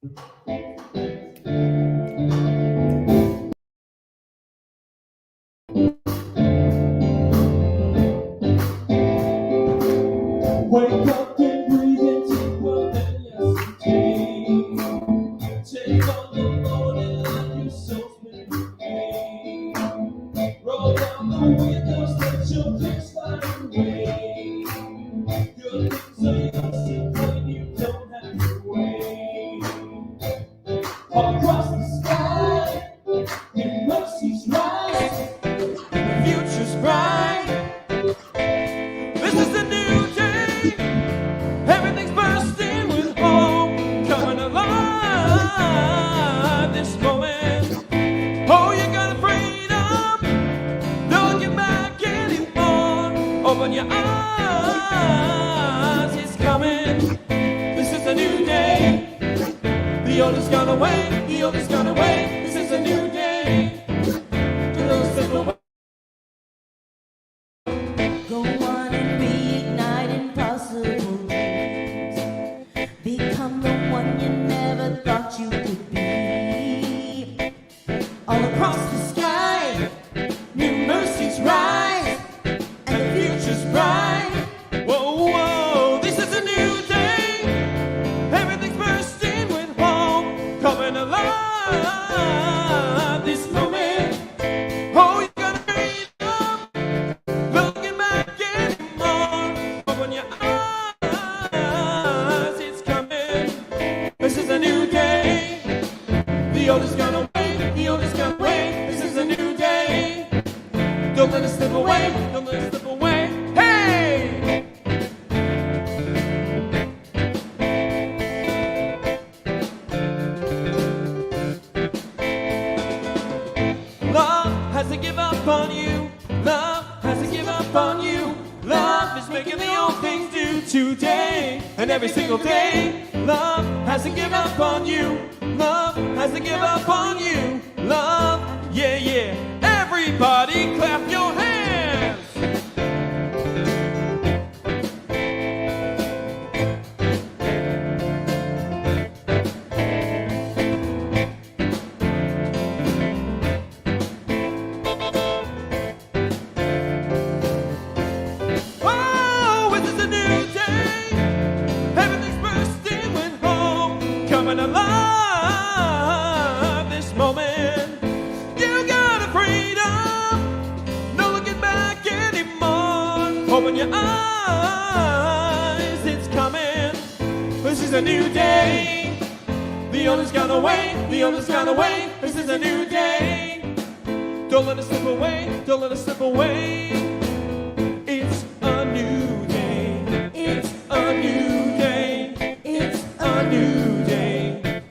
Wake up and breathe and take what yesterday. Take on the morning like your soul's been made. Roll down the windows, let your kids fly away. Good things are yours to claim, you don't have to wait. Across the sky, your mercy's rise, the future's bright. This is a new day. Everything's bursting with hope, coming alive this moment. Oh, you got a freedom, don't get back anymore. Open your eyes, it's coming. This is a new day. The old has gone away, the old has gone away. This is a new day. Don't slip away. Go on and reignite impossible dreams. Become the one you never thought you could be. All across the sky, New mercies rise, and the future's bright. Whoa, whoa, this is a new day. Everything's bursting with hope, coming alive this moment. Oh, you gotta breathe up, looking back anymore. Open your eyes, it's coming. This is a new day. The old is gone away, the old is gone away. This is a new day. Don't let it slip away, don't let it slip away. Hey! Love hasn't given up on you. Love hasn't given up on you. Love is making the old things new today and every single day. Love hasn't given up on you. Love hasn't given up on you. Love, yeah, yeah. Everybody clap your hands. Oh, this is a new day. Everything's bursting with hope, coming alive this moment. You got a freedom, no looking back anymore. Open your eyes, it's coming. This is a new day. The old has gone away, the old has gone away. This is a new day. Don't let it slip away, don't let it slip away. It's a new day. It's a new day. It's a new day.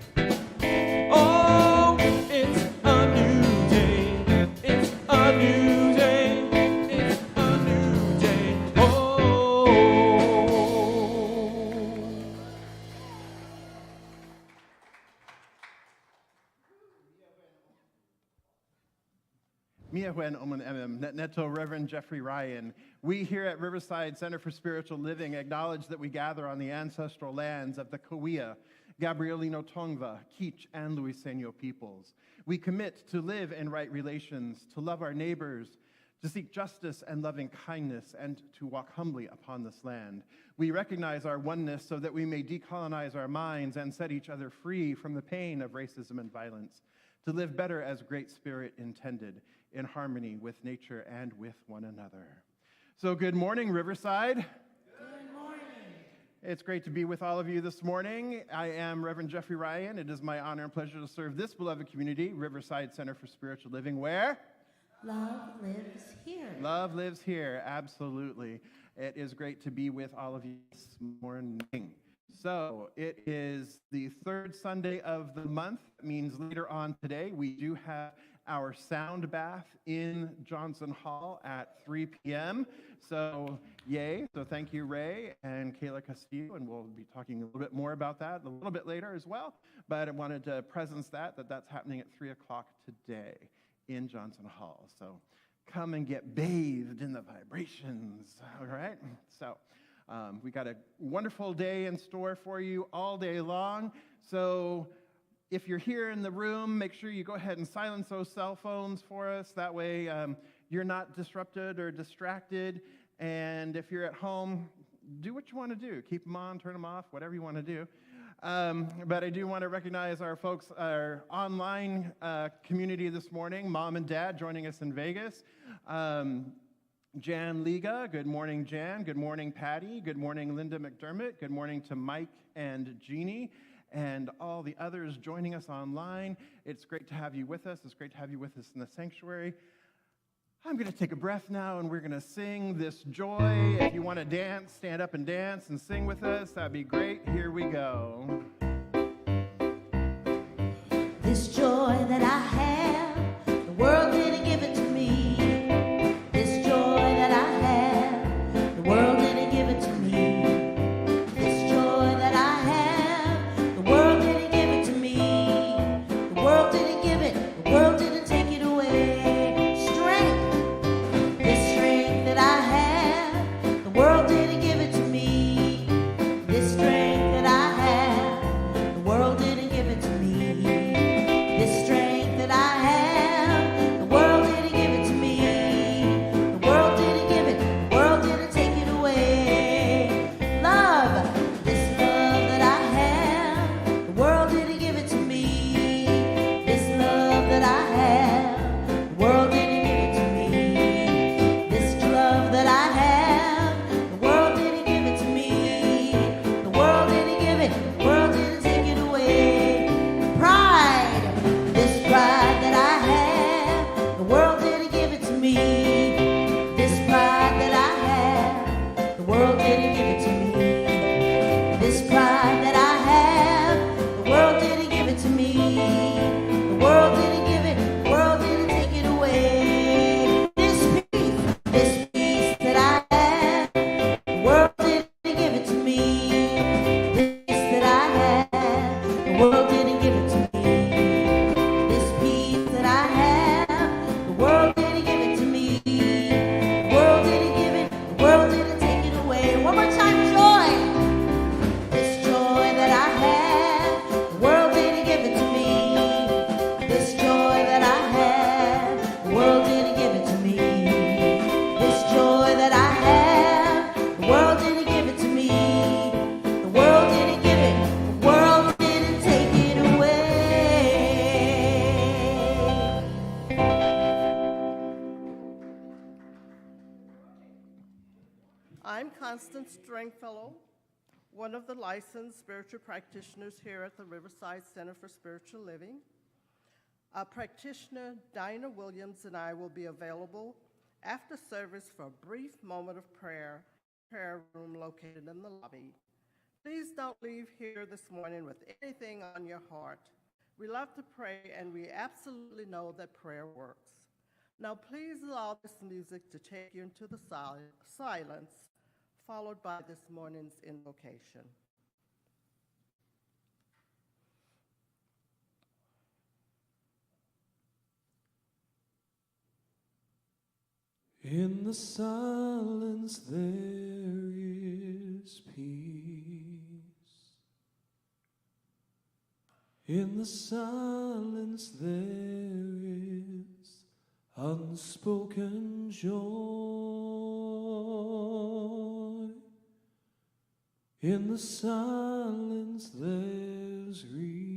Oh, it's a new day. It's a new day. It's a new day. Oh. Miahuen Omen Emem, Neto Reverend Jeffrey Ryan. We here at Riverside Center for Spiritual Living acknowledge that we gather on the ancestral lands of the Cahuilla, Gabrielino Tongva, Kizh, and Luiseno peoples. We commit to live in right relations, to love our neighbors, to seek justice and loving kindness, and to walk humbly upon this land. We recognize our oneness so that we may decolonize our minds and set each other free from the pain of racism and violence, to live better as Great Spirit intended, in harmony with nature and with one another. So good morning, Riverside. good morning. It's great to be with all of you this morning. I am Reverend Jeffrey Ryan. It is my honor and pleasure to serve this beloved community, Riverside Center for Spiritual Living, where? Love lives here. Love lives here, absolutely. It is great to be with all of you this morning. So it is the third Sunday of the month. That means later on today, we do have our sound bath in Johnson Hall at 3 p.m. So yay. So thank you, Ray and Kayla Castillo, and we'll be talking a little bit more about that a little bit later as well. But I wanted to presence that's happening at 3 o'clock today in Johnson Hall. So come and get bathed in the vibrations, all right? So we got a wonderful day in store for you all day long. So if you're here in the room, make sure you go ahead and silence those cell phones for us. That way you're not disrupted or distracted. And if you're at home, do what you want to do. Keep them on, turn them off, whatever you want to do. But I do want to recognize our folks, our online community this morning, Mom and Dad joining us in Vegas. Jan Liga, good morning, Jan. Good morning, Patty. Good morning, Linda McDermott. Good morning to Mike and Jeannie and all the others joining us online. It's great to have you with us. It's great to have you with us in the sanctuary. I'm going to take a breath now, and we're going to sing this joy. If you want to dance, stand up and dance and sing with us. That'd be great. Here we go. This joy that I have, the world didn't give it to me. This joy that I have, the world didn't give it to me. This joy that I have, the world didn't give it to me. The world didn't give it, the world didn't take it away. Strength, this strength that I have, the world didn't give it to me. This strength that I have, the world didn't give it to me. This strength that I have, the world didn't give it to me. The world didn't give it, the world didn't take it away. Love, this love that I have, the world didn't give it to me. This love that I have, the world didn't give it to me. This love that I have, the world didn't give it to me. The world didn't give it, the world didn't take it away. Pride, this pride that I have, the world didn't give it to me. This pride that I have, the world didn't give it to me. This pride that I have, the world didn't give it to me. The world didn't give it, the world didn't take it away. This peace that I have, the world didn't give it to me. This peace that I have, the world didn't give it to me. This peace that I have, the world didn't give it to me. The world didn't give it, the world didn't take it away. One more time, joy. This joy that I have, the world didn't give it to me. This joy that I have, the world didn't give it to me. This joy that I have, the world didn't give it to me. The world didn't give it, the world didn't take it away. I'm Constance Stringfellow, one of the licensed spiritual practitioners here at the Riverside Center for Spiritual Living. Our practitioner, Dinah Williams, and I will be available after service for a brief moment of prayer room located in the lobby. Please don't leave here this morning with anything on your heart. We love to pray, and we absolutely know that prayer works. Now, please allow this music to take you into the silence, followed by this morning's invocation. In the silence there is peace. In the silence there is unspoken joy. In the silence there's release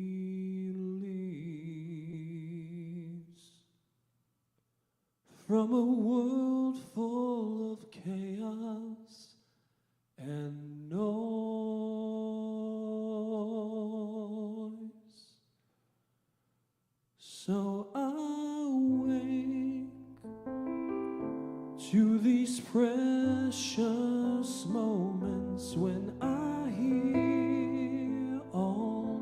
from a world full of chaos and noise. So I wake to these precious moments when I hear all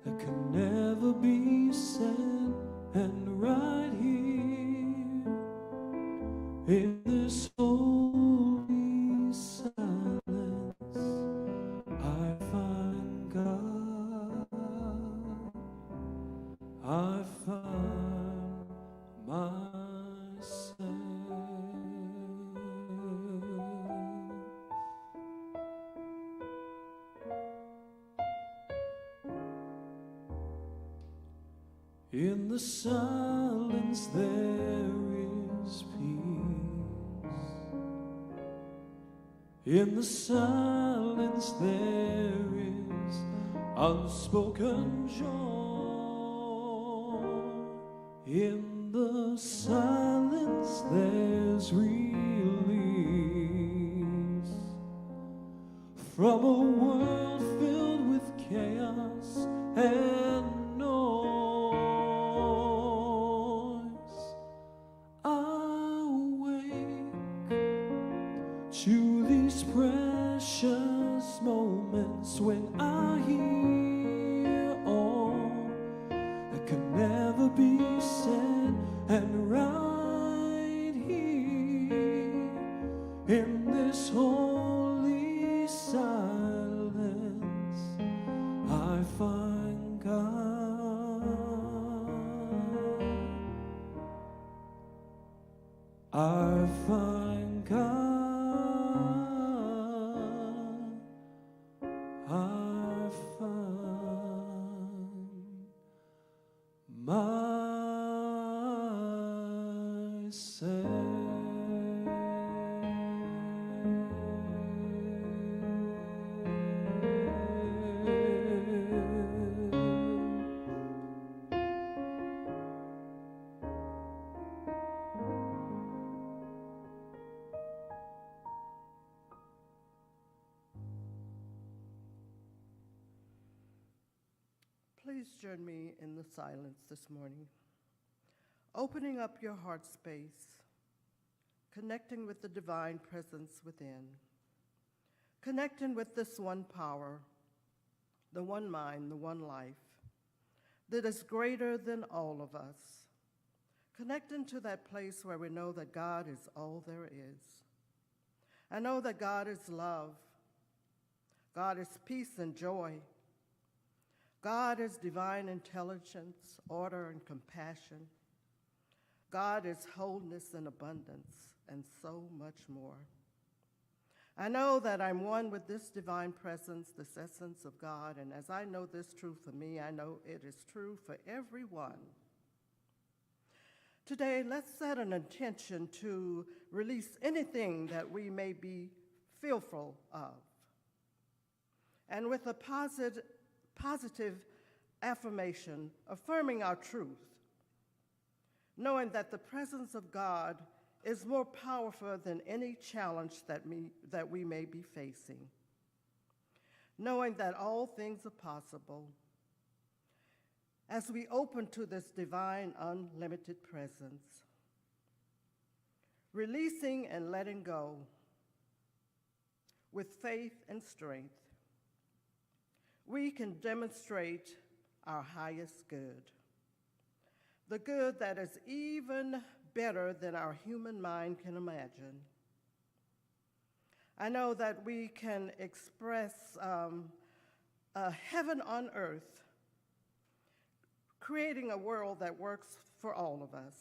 that can never be said, and right here in this holy silence I find God. I find myself. In the silence there is peace. In the silence there is unspoken joy. In the silence there's release from a world filled with chaos and noise. I awake to these precious moments when I hear all that could never be said, and right here in this holy silence I find God. I find God. I find Please join me in the silence this morning, opening up your heart space, connecting with the divine presence within, connecting with this one power, the one mind, the one life that is greater than all of us, connecting to that place where we know that God is all there is. I know that God is love, God is peace and joy, God is divine intelligence, order, and compassion. God is wholeness and abundance, and so much more. I know that I'm one with this divine presence, this essence of God, and as I know this true for me, I know it is true for everyone. Today, let's set an intention to release anything that we may be fearful of. And with a positive affirmation, affirming our truth, knowing that the presence of God is more powerful than any challenge that we may be facing, knowing that all things are possible as we open to this divine, unlimited presence, releasing and letting go with faith and strength, we can demonstrate our highest good, the good that is even better than our human mind can imagine. I know that we can express a heaven on earth, creating a world that works for all of us,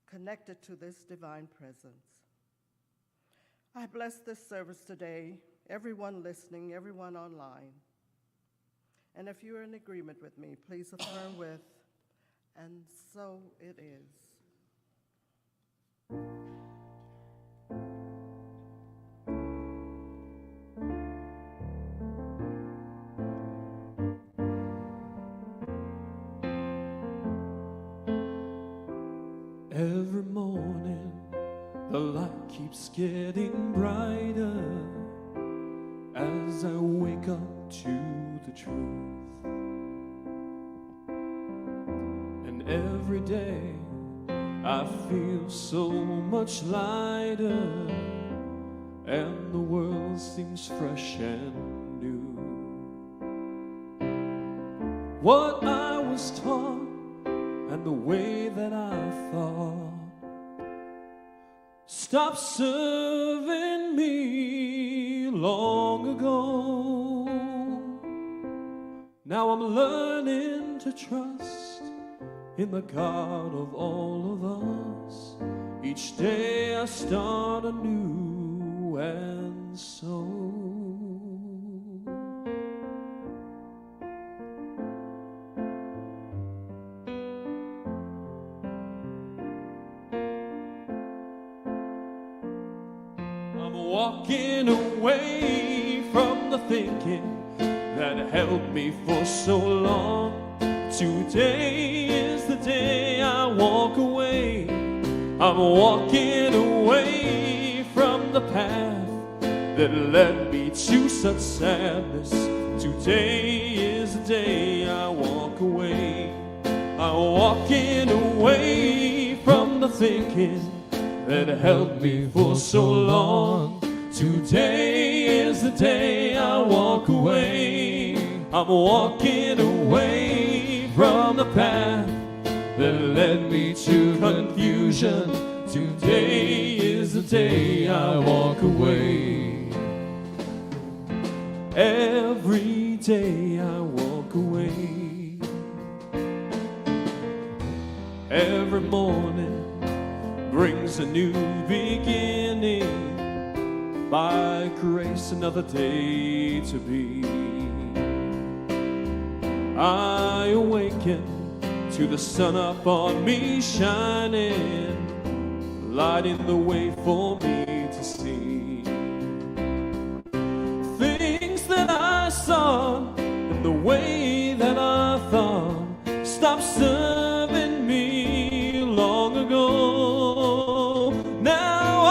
connected to this divine presence. I bless this service today, everyone listening, everyone online. And if you're in agreement with me, please affirm with, and so it is. Every morning, the light keeps getting brighter as I wake up to the truth. And every day, I feel so much lighter, and the world seems fresh and new. What I was taught and the way that I thought stopped serving me long ago. Now I'm learning to trust in the God of all of us. Each day I start anew, and so walking away from the thinking that held me for so long. Today is the day I walk away. I'm walking away from the path that led me to such sadness. Today is the day I walk away. I'm walking away from the thinking that held me for so long. Today is the day I walk away. I'm walking away from the path that led me to confusion. Today is the day I walk away. Every day I walk away. Every morning brings a new beginning. By grace, another day to be. I awaken to the sun up on me shining, lighting the way for me to see things that I saw and the way that I thought stopped serving me long ago. Now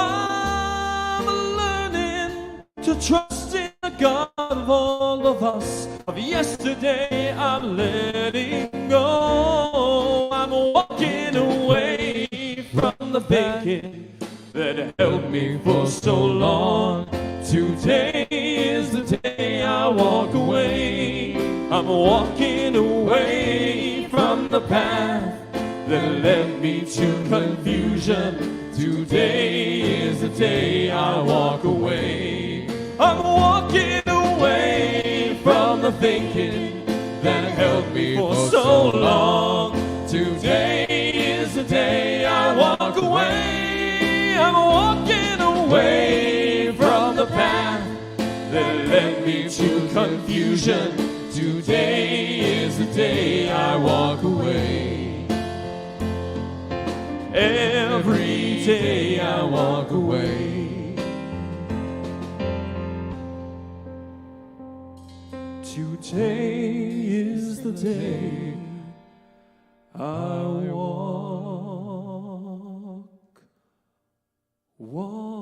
I'm learning to trust in the God of all of us. Of yesterday I'm letting go. I'm walking away from the thinking that held me for so long. Today is the day I walk away. I'm walking away from the path that led me to confusion. Today is the day I walk away. I'm walking away from the thinking that held me for so long. Today is the day I walk away. I'm walking away from the path that led me to confusion. Today is the day I walk away. Every day I walk away. Today is the day I walk away.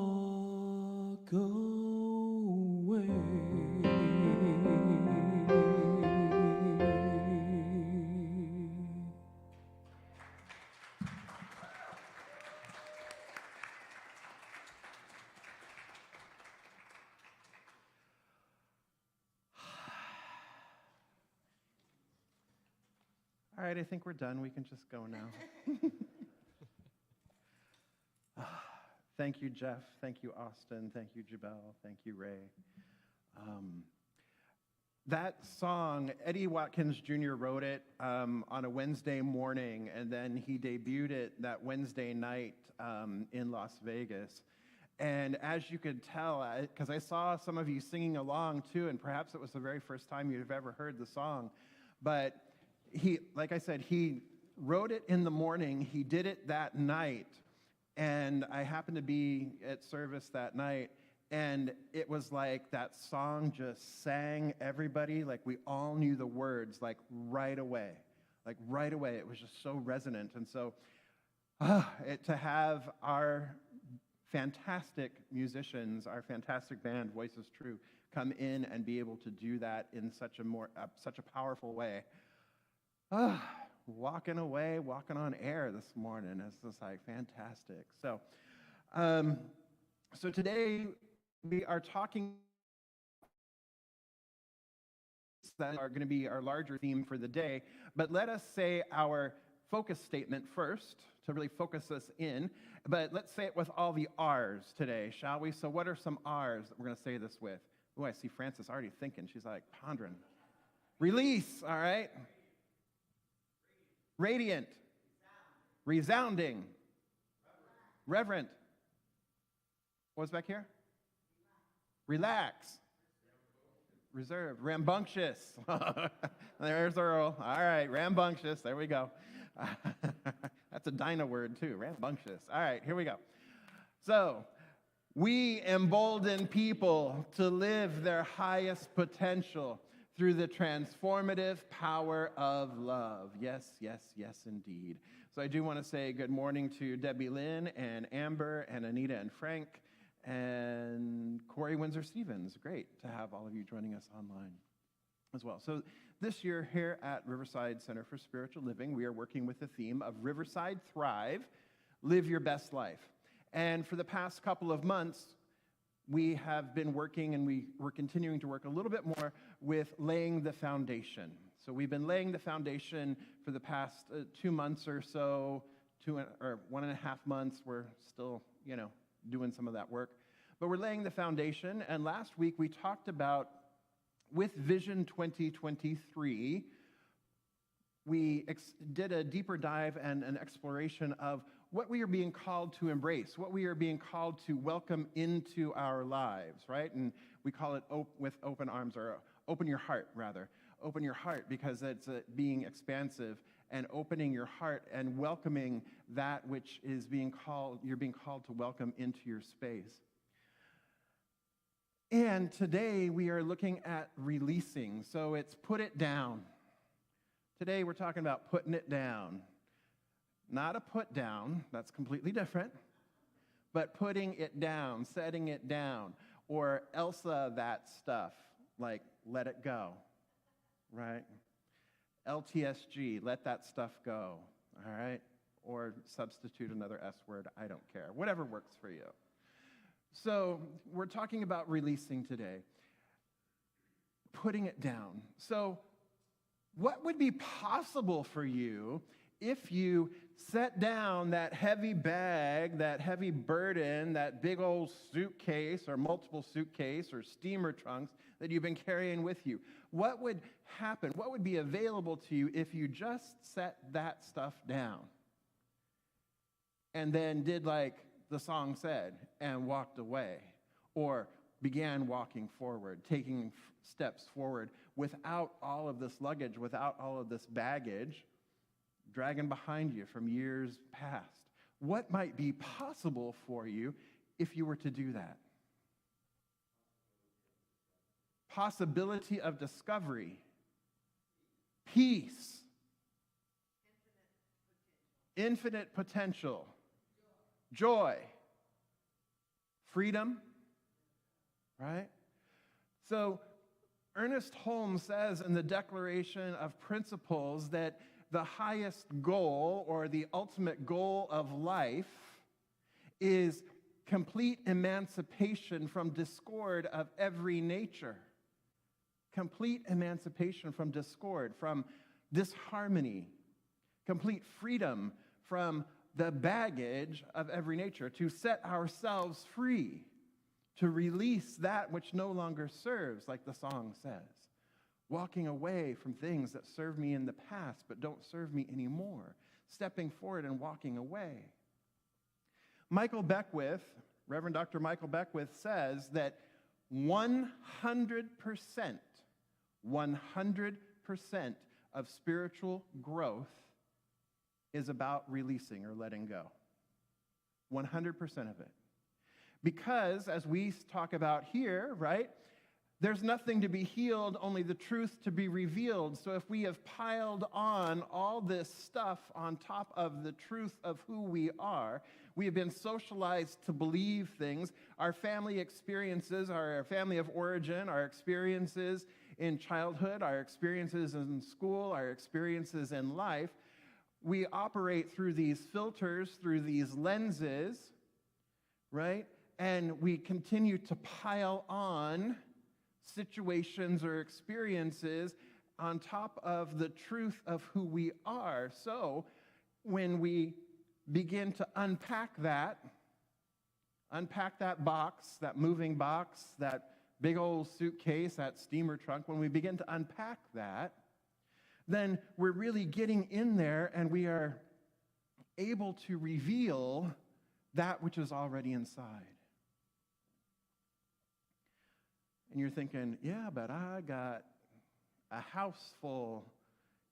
All right, I think we're done. We can just go now. Thank you, Jeff. Thank you, Austin. Thank you, Jabel. Thank you, Ray. That song, Eddie Watkins Jr. wrote it on a Wednesday morning, and then he debuted it that Wednesday night in Las Vegas. And as you could tell, because I saw some of you singing along too, and perhaps it was the very first time you've ever heard the song, but he, like I said, he wrote it in the morning, he did it that night, and I happened to be at service that night, and it was like that song just sang everybody, like we all knew the words, like right away. Like right away, it was just so resonant. And so to have our fantastic musicians, our fantastic band, Voice is True, come in and be able to do that in such a powerful way. Walking away, walking on air this morning. It's just like fantastic. So today we are talking that are going to be our larger theme for the day, but let us say our focus statement first to really focus us in, but let's say it with all the R's today, shall we? So what are some R's that we're going to say this with? Oh, I see Frances already thinking. She's like pondering. Release, all right? Radiant. Resounding. Reverent. What's back here? Relax. Reserved. Rambunctious. There's Earl. All right, rambunctious. There we go. That's a Dinah word too, rambunctious. All right, here we go. So, We embolden people to live their highest potential through the transformative power of love. Yes, yes, yes, indeed. So I do want to say good morning to Debbie Lynn and Amber and Anita and Frank and Corey Windsor-Stevens. Great to have all of you joining us online as well. So this year here at Riverside Center for Spiritual Living, we are working with the theme of Riverside Thrive, Live Your Best Life. And for the past couple of months, we have been working, and we're continuing to work a little bit more with laying the foundation. So we've been laying the foundation for the past 2 months or so, 1.5 months. We're still, doing some of that work. But we're laying the foundation, and last week we talked about, with Vision 2023, we did a deeper dive and an exploration of what we are being called to embrace, what we are being called to welcome into our lives, right? And we call it with open arms, or open your heart, rather. Open your heart, because it's being expansive and opening your heart and welcoming that which is you're being called to welcome into your space. And today we are looking at releasing. So it's put it down. Today we're talking about putting it down. Not a put down, that's completely different, but putting it down, setting it down, or Elsa that stuff, like let it go, right? LTSG, let that stuff go, all right? Or substitute another S word, I don't care, whatever works for you. So we're talking about releasing today, putting it down. So what would be possible for you if you set down that heavy bag, that heavy burden, that big old suitcase or multiple suitcase or steamer trunks that you've been carrying with you? What would happen? What would be available to you if you just set that stuff down and then did like the song said and walked away, or began walking forward, taking steps forward without all of this luggage, without all of this baggage dragging behind you from years past? What might be possible for you if you were to do that? Possibility of discovery, peace, infinite potential, joy, freedom, right? So Ernest Holmes says in the Declaration of Principles that the highest goal, or the ultimate goal of life, is complete emancipation from discord of every nature. Complete emancipation from discord, from disharmony. Complete freedom from the baggage of every nature, to set ourselves free, to release that which no longer serves, like the song says. Walking away from things that served me in the past but don't serve me anymore. Stepping forward and walking away. Michael Beckwith, Reverend Dr. Michael Beckwith, says that 100% of spiritual growth is about releasing or letting go. 100% of it. Because, as we talk about here, right, there's nothing to be healed, only the truth to be revealed. So if we have piled on all this stuff on top of the truth of who we are, we have been socialized to believe things. Our family experiences, our family of origin, our experiences in childhood, our experiences in school, our experiences in life, we operate through these filters, through these lenses, right? And we continue to pile on situations or experiences on top of the truth of who we are. So when we begin to unpack that box, that moving box, that big old suitcase, that steamer trunk, when we begin to unpack that, then we're really getting in there and we are able to reveal that which is already inside. And you're thinking, yeah, but I got a house full,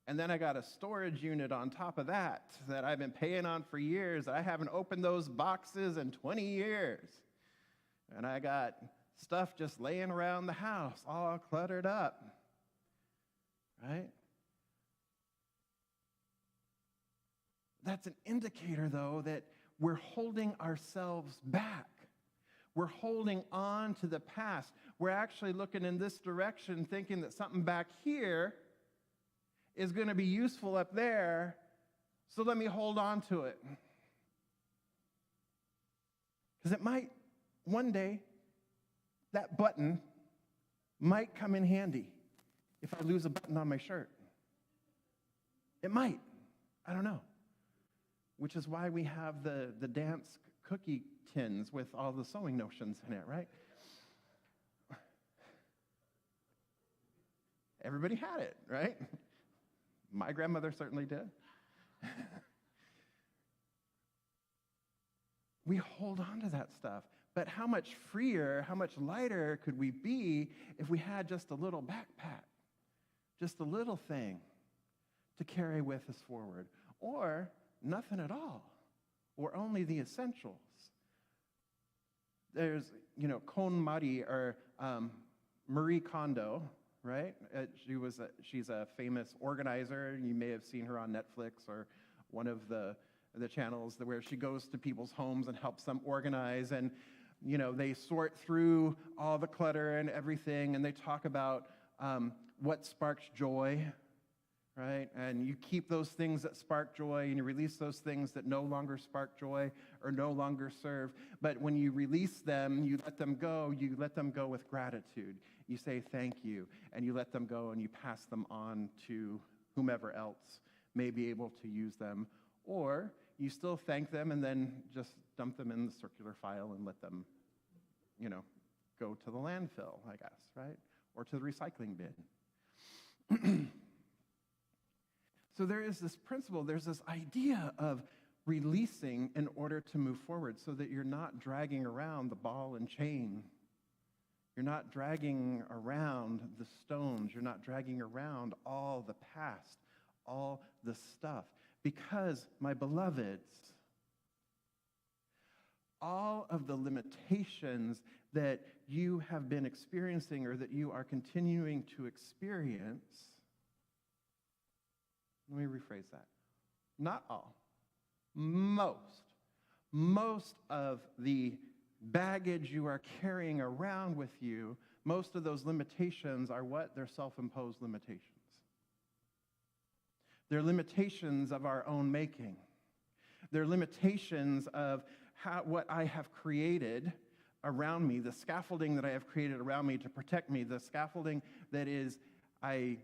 and then I got a storage unit on top of that I've been paying on for years. I haven't opened those boxes in 20 years. and I got stuff just laying around the house, all cluttered up, right? That's an indicator, though, that we're holding ourselves back. We're holding on to the past. We're actually looking in this direction, thinking that something back here is going to be useful up there, so let me hold on to it. Because it might, one day, that button might come in handy if I lose a button on my shirt. It might. I don't know. Which is why we have the dance cookie tins with all the sewing notions in it, right? Everybody had it, right? My grandmother certainly did. We hold on to that stuff. But how much freer, how much lighter could we be if we had just a little backpack, just a little thing to carry with us forward, or nothing at all, or only the essentials? There's, KonMari, or Marie Kondo, right? She's a famous organizer. You may have seen her on Netflix or one of the channels where she goes to people's homes and helps them organize, and they sort through all the clutter and everything, and they talk about what sparks joy, right? And you keep those things that spark joy, and you release those things that no longer spark joy or no longer serve. But when you release them, you let them go with gratitude. You say thank you, and you let them go, and you pass them on to whomever else may be able to use them. Or you still thank them and then just dump them in the circular file and let them, go to the landfill, I guess, right? Or to the recycling bin. So there is this principle, there's this idea of releasing in order to move forward, so that you're not dragging around the ball and chain. You're not dragging around the stones. You're not dragging around all the past, all the stuff. Because, my beloveds, all of the limitations that you have been experiencing or that you are continuing to experience, let me rephrase that. Not all. Most of the baggage you are carrying around with you, most of those limitations are what? They're self-imposed limitations. They're limitations of our own making. They're limitations of what I have created around me, the scaffolding that I have created around me to protect me, the scaffolding that I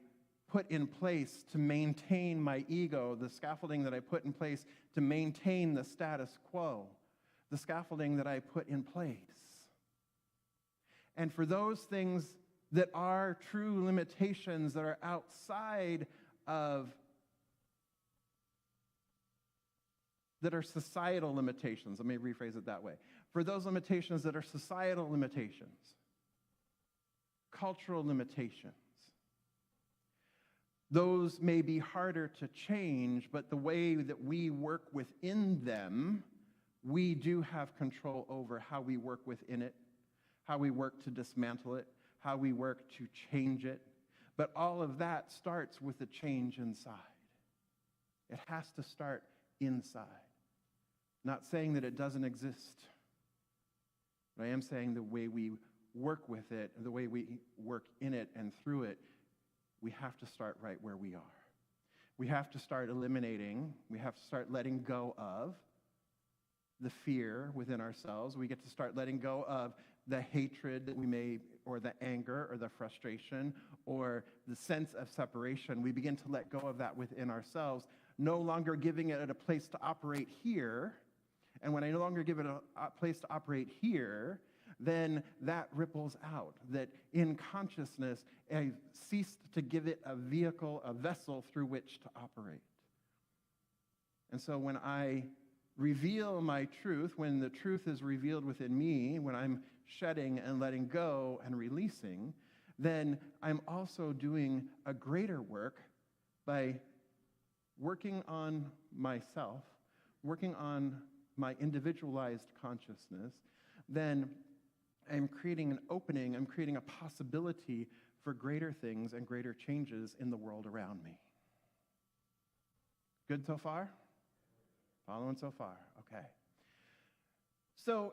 put in place to maintain my ego, the scaffolding that I put in place to maintain the status quo, the scaffolding that I put in place. And for those things that are true limitations that are outside of, that are societal limitations, let me rephrase it that way. For those limitations that are societal limitations, cultural limitations, those may be harder to change, but the way that we work within them, we do have control over how we work within it, how we work to dismantle it, how we work to change it. But all of that starts with a change inside. It has to start inside. Not saying that it doesn't exist, but I am saying the way we work with it, the way we work in it and through it, we have to start right where we are. We have to start eliminating, we have to start letting go of the fear within ourselves. We get to start letting go of the hatred that we may, or the anger, or the frustration, or the sense of separation. We begin to let go of that within ourselves, no longer giving it a place to operate here. And when I no longer give it a place to operate here, then that ripples out, that in consciousness, I ceased to give it a vehicle, a vessel through which to operate. And so when I reveal my truth, when the truth is revealed within me, when I'm shedding and letting go and releasing, then I'm also doing a greater work by working on myself, working on my individualized consciousness, then I'm creating an opening, I'm creating a possibility for greater things and greater changes in the world around me. Good so far? Following so far, okay. So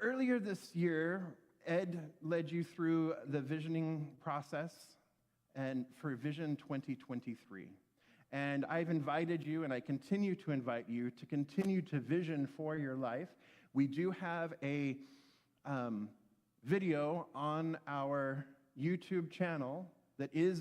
earlier this year, Ed led you through the visioning process and for Vision 2023. And I've invited you, and I continue to invite you, to continue to vision for your life. We do have a video on our YouTube channel that is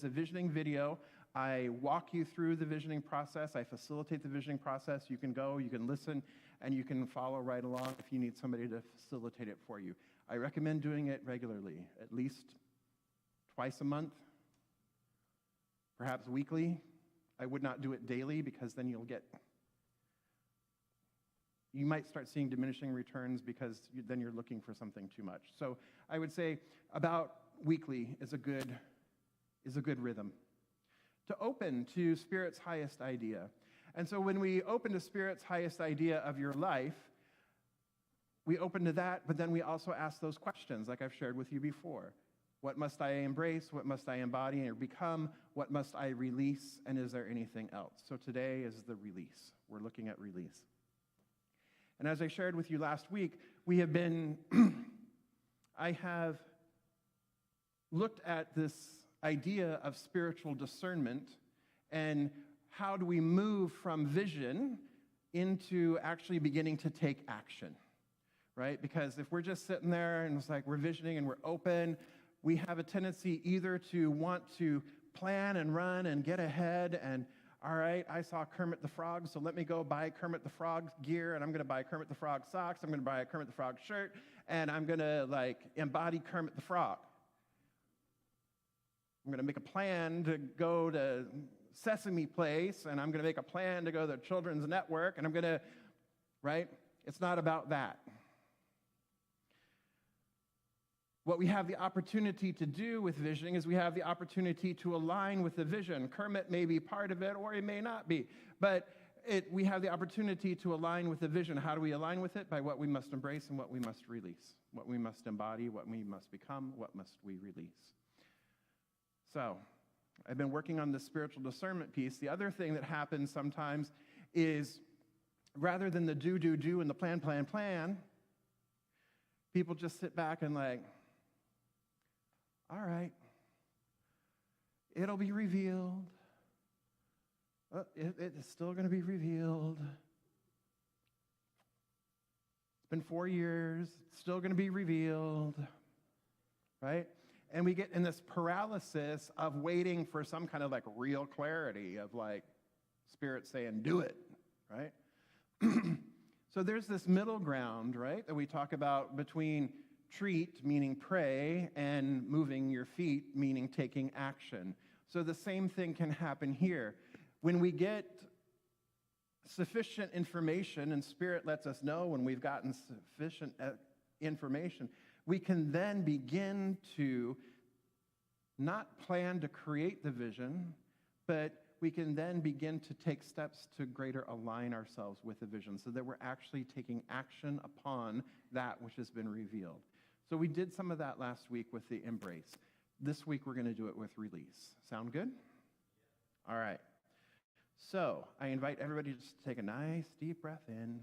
a visioning video. I walk you through the visioning process. I facilitate the visioning process. You can go, you can listen, and you can follow right along if you need somebody to facilitate it for you. I recommend doing it regularly, at least twice a month, perhaps weekly. I would not do it daily because then you might start seeing diminishing returns because then you're looking for something too much. So I would say about weekly is a good rhythm to open to Spirit's highest idea. And so when we open to Spirit's highest idea of your life, we open to that, but then we also ask those questions like I've shared with you before. What must I embrace? What must I embody or become? What must I release? And is there anything else? So today is the release. We're looking at release. And as I shared with you last week, we have been, I have looked at this idea of spiritual discernment and how do we move from vision into actually beginning to take action, right? Because if we're just sitting there and it's like we're visioning and we're open, we have a tendency either to want to plan and run and get ahead and, all right, I saw Kermit the Frog, so let me go buy Kermit the Frog gear, and I'm going to buy Kermit the Frog socks, I'm going to buy a Kermit the Frog shirt, and I'm going to, embody Kermit the Frog. I'm going to make a plan to go to Sesame Place, and I'm going to make a plan to go to the Children's Network, and I'm going to, right? It's not about that. What we have the opportunity to do with visioning is we have the opportunity to align with the vision. Kermit may be part of it, or he may not be, but we have the opportunity to align with the vision. How do we align with it? By what we must embrace and what we must release, what we must embody, what we must become, what must we release. So I've been working on the spiritual discernment piece. The other thing that happens sometimes is rather than the do, and the plan, people just sit back and all right, it'll be revealed. It's still going to be revealed. It's been 4 years. It's still going to be revealed, right? And we get in this paralysis of waiting for some kind of real clarity of Spirit saying, do it, right? So there's this middle ground, right, that we talk about between treat, meaning pray, and moving your feet, meaning taking action. So the same thing can happen here. When we get sufficient information, and Spirit lets us know when we've gotten sufficient information, we can then begin to not plan to create the vision, but we can then begin to take steps to greater align ourselves with the vision so that we're actually taking action upon that which has been revealed. So we did some of that last week with the embrace. This week we're going to do it with release. Sound good? All right. So I invite everybody just to take a nice deep breath in.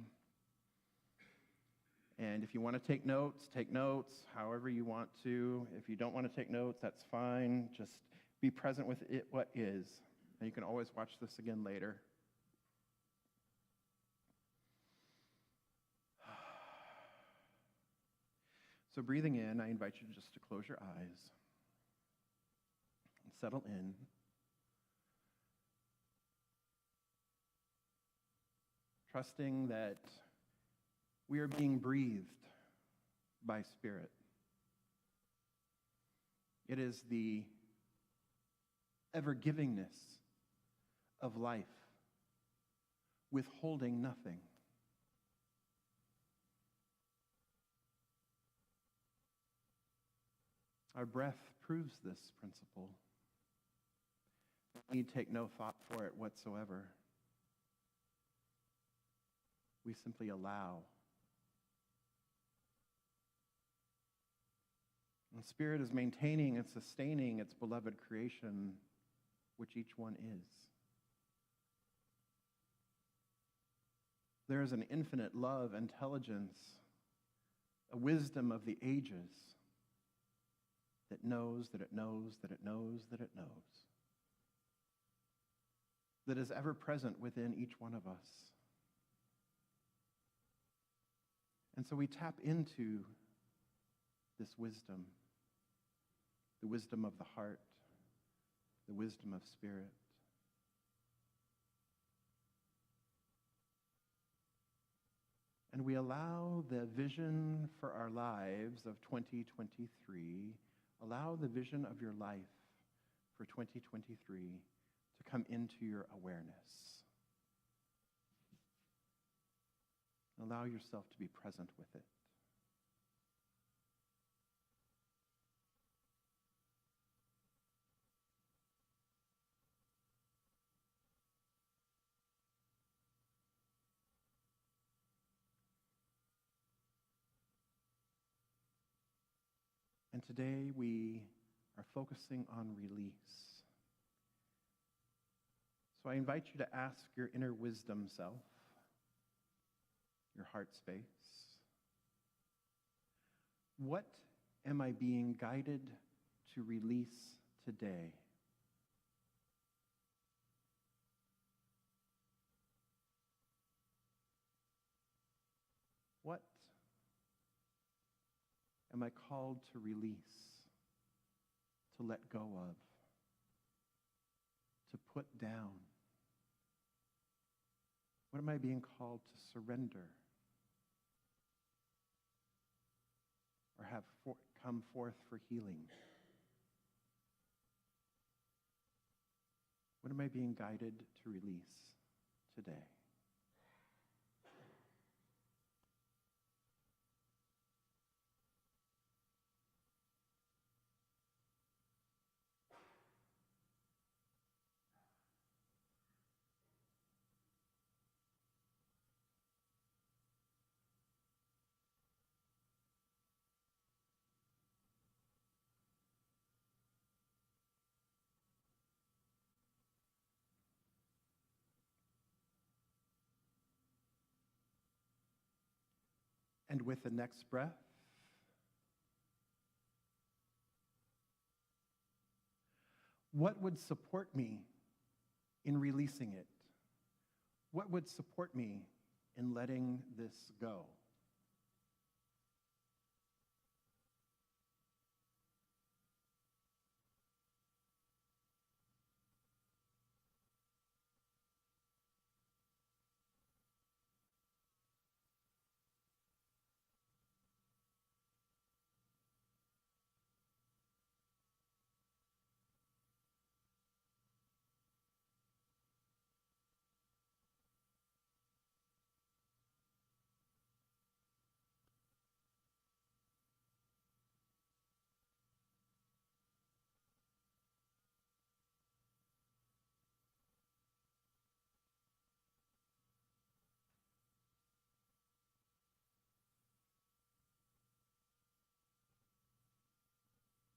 And if you want to take notes however you want to. If you don't want to take notes, that's fine. Just be present with it, what is. And you can always watch this again later. So breathing in, I invite you just to close your eyes and settle in. Trusting that we are being breathed by Spirit. It is the ever-givingness of life, withholding nothing. Our breath proves this principle. We take no thought for it whatsoever. We simply allow. And Spirit is maintaining and sustaining its beloved creation, which each one is. There is an infinite love, intelligence, a wisdom of the ages that knows that it knows that it knows that it knows, that is ever present within each one of us. And so we tap into this wisdom, the wisdom of the heart, the wisdom of spirit. And we allow the vision for our lives of 2023, allow the vision of your life for 2023 to come into your awareness. Allow yourself to be present with it. And today we are focusing on release. So I invite you to ask your inner wisdom self, your heart space, what am I being guided to release today? What am I called to release, to let go of, to put down? What am I being called to surrender or have come forth for healing? What am I being guided to release today? And with the next breath, what would support me in releasing it? What would support me in letting this go?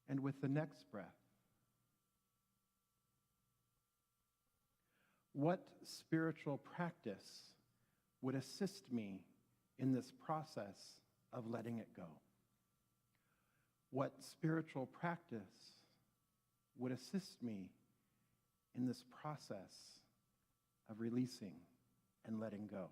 And with the next breath, what spiritual practice would assist me in this process of letting it go? What spiritual practice would assist me in this process of releasing and letting go?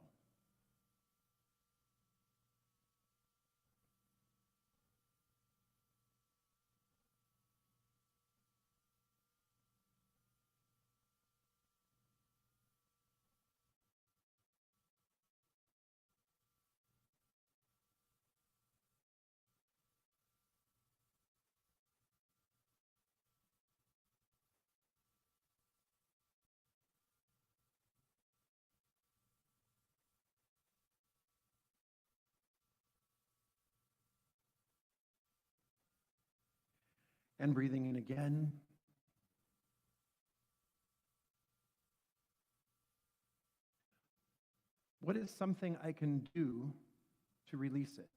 And breathing in again. What is something I can do to release it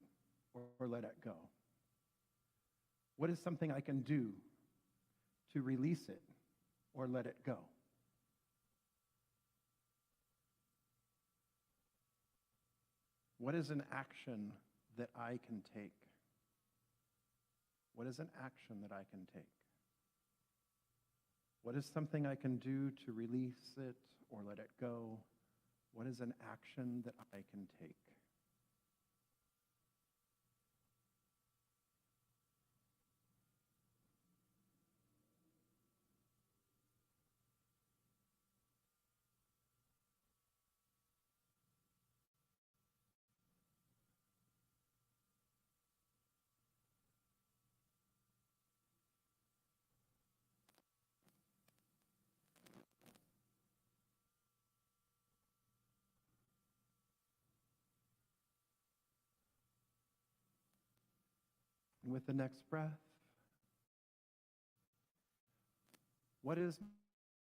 or let it go? What is something I can do to release it or let it go? What is an action that I can take? What is an action that I can take? What is something I can do to release it or let it go? What is an action that I can take? And with the next breath, what is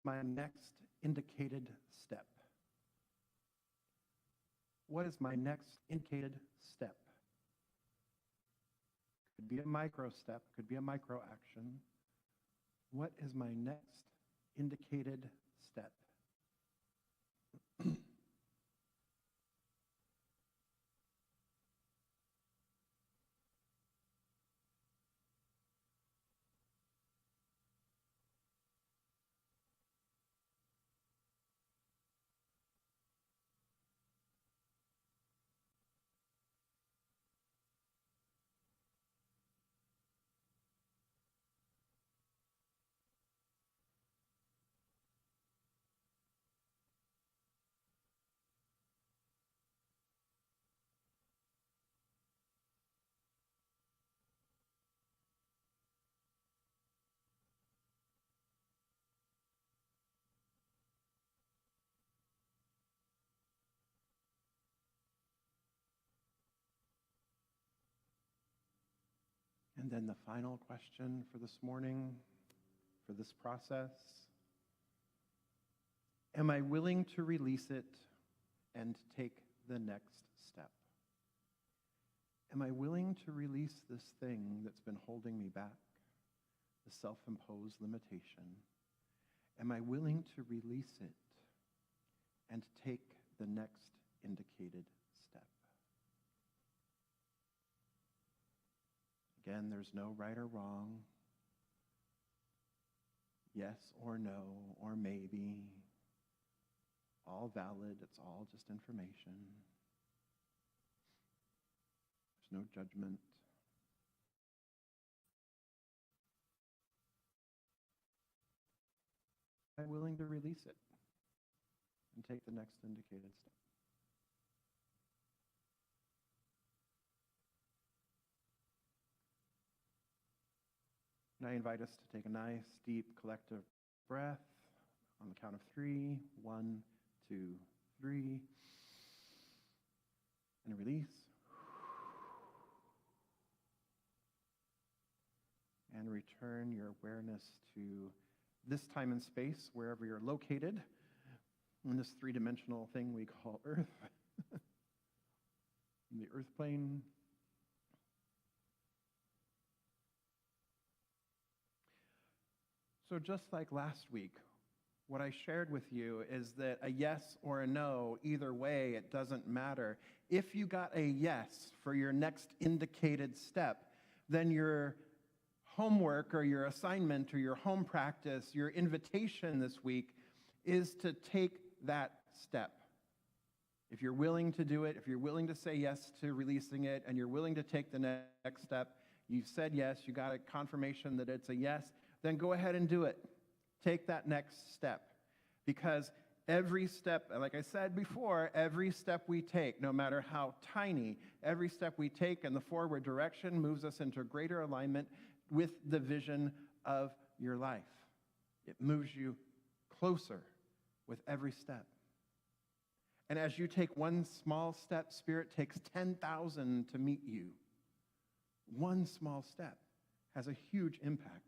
my next indicated step? What is my next indicated step? Could be a micro step, could be a micro action. What is my next indicated step? And then the final question for this morning, for this process. Am I willing to release it and take the next step? Am I willing to release this thing that's been holding me back, the self-imposed limitation? Am I willing to release it and take the next indicated step? Again, there's no right or wrong, yes or no, or maybe. All valid, it's all just information. There's no judgment. I'm willing to release it and take the next indicated step. And I invite us to take a nice, deep, collective breath on the count of 3. 1, 2, 3. And release. And return your awareness to this time and space, wherever you're located, in this three-dimensional thing we call Earth, in the Earth plane. So just like last week, what I shared with you is that a yes or a no, either way, it doesn't matter. If you got a yes for your next indicated step, then your homework or your assignment or your home practice, your invitation this week is to take that step. If you're willing to do it, if you're willing to say yes to releasing it, and you're willing to take the next step, you've said yes, you got a confirmation that it's a yes, then go ahead and do it. Take that next step. Because every step, like I said before, every step we take, no matter how tiny, every step we take in the forward direction moves us into greater alignment with the vision of your life. It moves you closer with every step. And as you take one small step, Spirit takes 10,000 to meet you. One small step has a huge impact.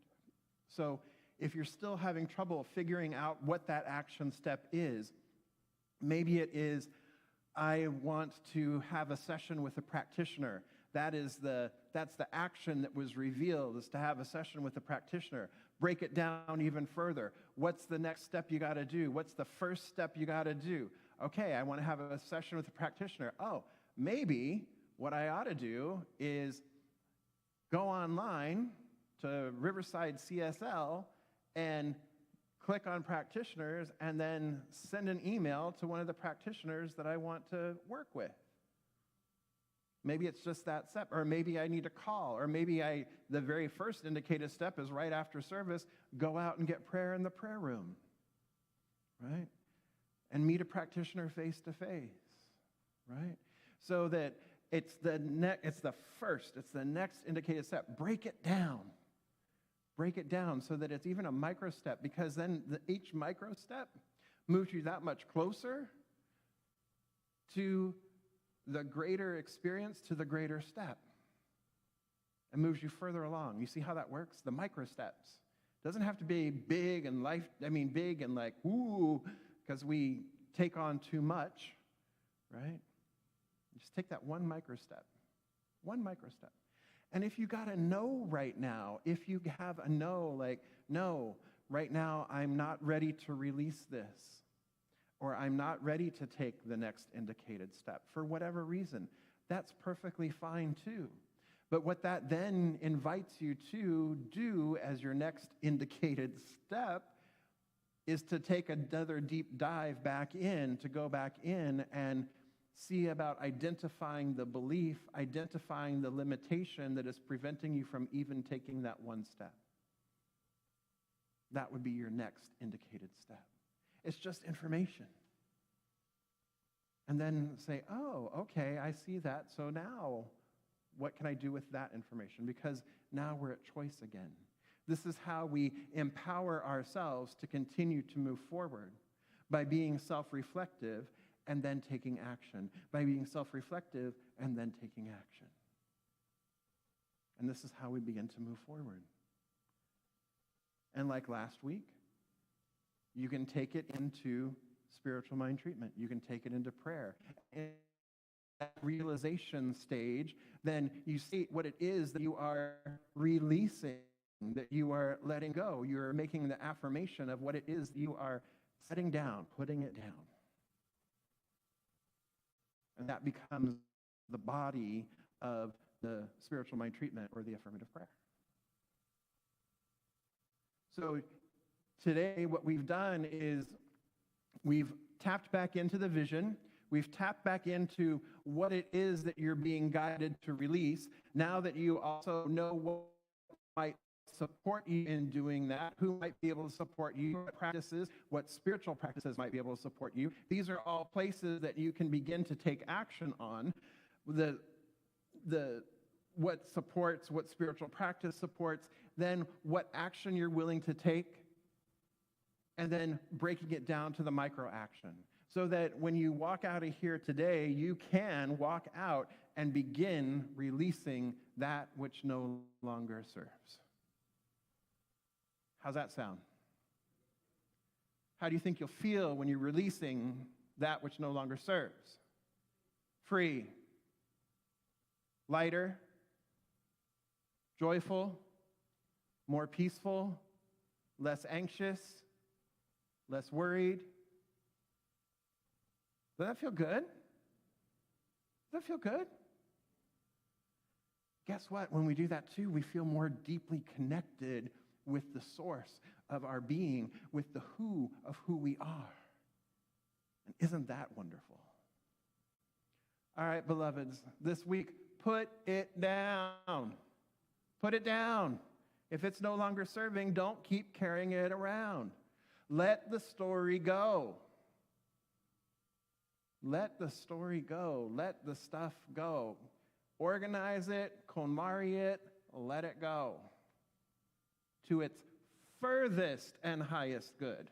So if you're still having trouble figuring out what that action step is, maybe it is, I want to have a session with a practitioner. That is the that's the action that was revealed, is to have a session with the practitioner. Break it down even further. What's the next step you got to do? What's the first step you got to do? Okay, I want to have a session with the practitioner. Oh, maybe what I ought to do is go online to Riverside CSL and click on practitioners and then send an email to one of the practitioners that I want to work with. Maybe it's just that step, or maybe I need to call, or maybe the very first indicated step is right after service, go out and get prayer in the prayer room, right? And meet a practitioner face to face, right? So that it's the next indicated step. Break it down. Break it down so that it's even a micro step, because then each micro step moves you that much closer to the greater experience, to the greater step. It moves you further along. You see how that works? The micro steps. It doesn't have to be big and big and like, ooh, because we take on too much, right? Just take that one micro step. One micro step. And if you got a no right now, if you have a no, like, no, right now I'm not ready to release this, or I'm not ready to take the next indicated step for whatever reason, that's perfectly fine too. But what that then invites you to do as your next indicated step is to take another deep dive back in, to go back in and see about identifying the belief, identifying the limitation that is preventing you from even taking that one step. That would be your next indicated step. It's just information. And then say, oh, okay, I see that. So now, what can I do with that information? Because now we're at choice again. This is how we empower ourselves to continue to move forward, by being self-reflective and then taking action, by being self-reflective and then taking action. And this is how we begin to move forward. And like last week, you can take it into spiritual mind treatment. You can take it into prayer. In that realization stage, then you see what it is that you are releasing, that you are letting go. You're making the affirmation of what it is you are setting down, putting it down. And that becomes the body of the spiritual mind treatment or the affirmative prayer. So today what we've done is we've tapped back into the vision. We've tapped back into what it is that you're being guided to release. Now that you also know what might support you in doing that, who might be able to support you, what practices, what spiritual practices might be able to support you. These are all places that you can begin to take action on. What supports, what spiritual practice supports, then what action you're willing to take, and then breaking it down to the micro action. So that when you walk out of here today, you can walk out and begin releasing that which no longer serves. How's that sound? How do you think you'll feel when you're releasing that which no longer serves? Free, lighter, joyful, more peaceful, less anxious, less worried. Does that feel good? Does that feel good? Guess what? When we do that too, we feel more deeply connected with the source of our being, with the who of who we are. And isn't that wonderful? All right, beloveds, this week, put it down. Put it down. If it's no longer serving, don't keep carrying it around. Let the story go. Let the story go. Let the stuff go. Organize it, KonMari it, let it go to its furthest and highest good.